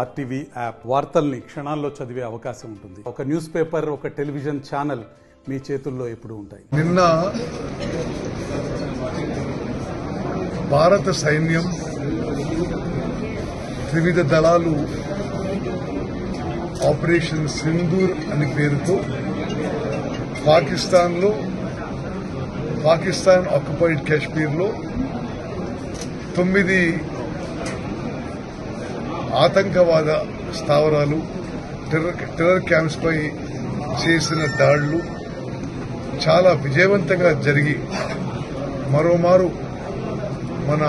RTV app వార్తల్ని క్షణాల్లో చదివే అవకాశం ఉంటుంది. ఒక న్యూస్ పేపర్, ఒక టెలివిజన్ ఛానల్ మీ చేతుల్లో ఎప్పుడూ ఉంటాయి. నిన్న భారత సైన్యం త్రివిధ దళాలు ఆపరేషన్ సింధూర్ అనే పేరుతో పాకిస్తాన్ ఆక్యుపైడ్ కాశ్మీర్లో 9 ఆతంకవాద స్థావరాలు, టెర్రర్ క్యాంప్స్ పై చేసిన దాడులు చాలా విజయవంతంగా జరిగి మరోమారు మన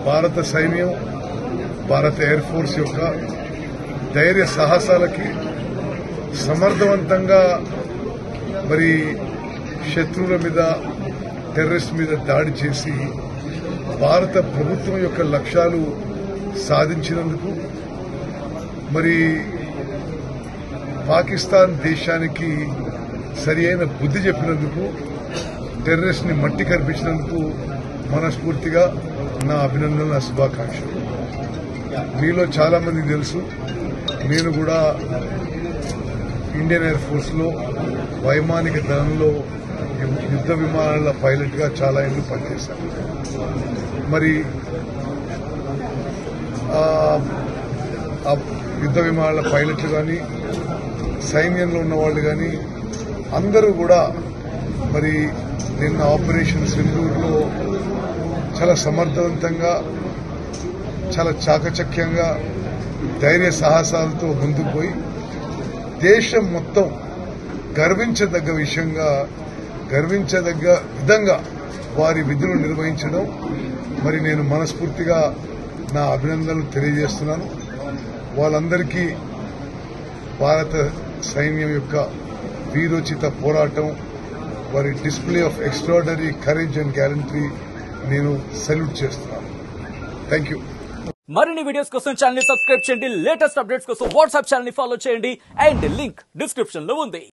భారత సైన్యం, భారత ఎయిర్ ఫోర్స్ యొక్క ధైర్య సాహసాలకి సమర్థవంతంగా మరి శత్రువుల మీద, టెర్రరిస్ట్ మీద దాడి చేసి భారత ప్రభుత్వం యొక్క లక్ష్యాలు సాధించినందుకు, మరి పాకిస్తాన్ దేశానికి సరి అయిన బుద్ధి చెప్పినందుకు, టెర్రరిస్ట్ ని మట్టి కనిపించినందుకు మనస్ఫూర్తిగా నా అభినందనలు, నా శుభాకాంక్షలు. మీలో చాలా మంది తెలుసు, నేను కూడా ఇండియన్ ఎయిర్ ఫోర్స్ లో వైమానిక దళంలో యుద్ధ విమానాల పైలట్ గా చాలా ఏళ్ళు పనిచేశాను. మరి ఆ యుద్ధ విమానాల పైలట్లు కానీ, సైన్యంలో ఉన్న వాళ్ళు కానీ అందరూ కూడా మరి నిన్న ఆపరేషన్ సింధూర్లో చాలా సమర్థవంతంగా, చాలా చాకచక్యంగా, ధైర్య సాహసాలతో ముందుకు పోయి దేశం మొత్తం గర్వించదగ్గ విధంగా వారి విధులు నిర్వహించడం, మరి నేను మనస్ఫూర్తిగా నా అభినందనలు తెలియజేస్తున్నాను. వాళ్ళందరికీ భారత సైన్యం యొక్క వీరోచిత పోరాటం, వారి display of extraordinary courage and gallantry నేను సెల్యూట్ చేస్తున్నాను. Thank you. మరిన్ని వీడియోస్ కోసం ఛానల్ ని సబ్స్క్రైబ్ చేయండి. లేటెస్ట్ అప్డేట్స్ కోసం వాట్సాప్ ఛానల్ ని ఫాలో చేయండి. అండ్ లింక్ డిస్క్రిప్షన్ లో ఉంది.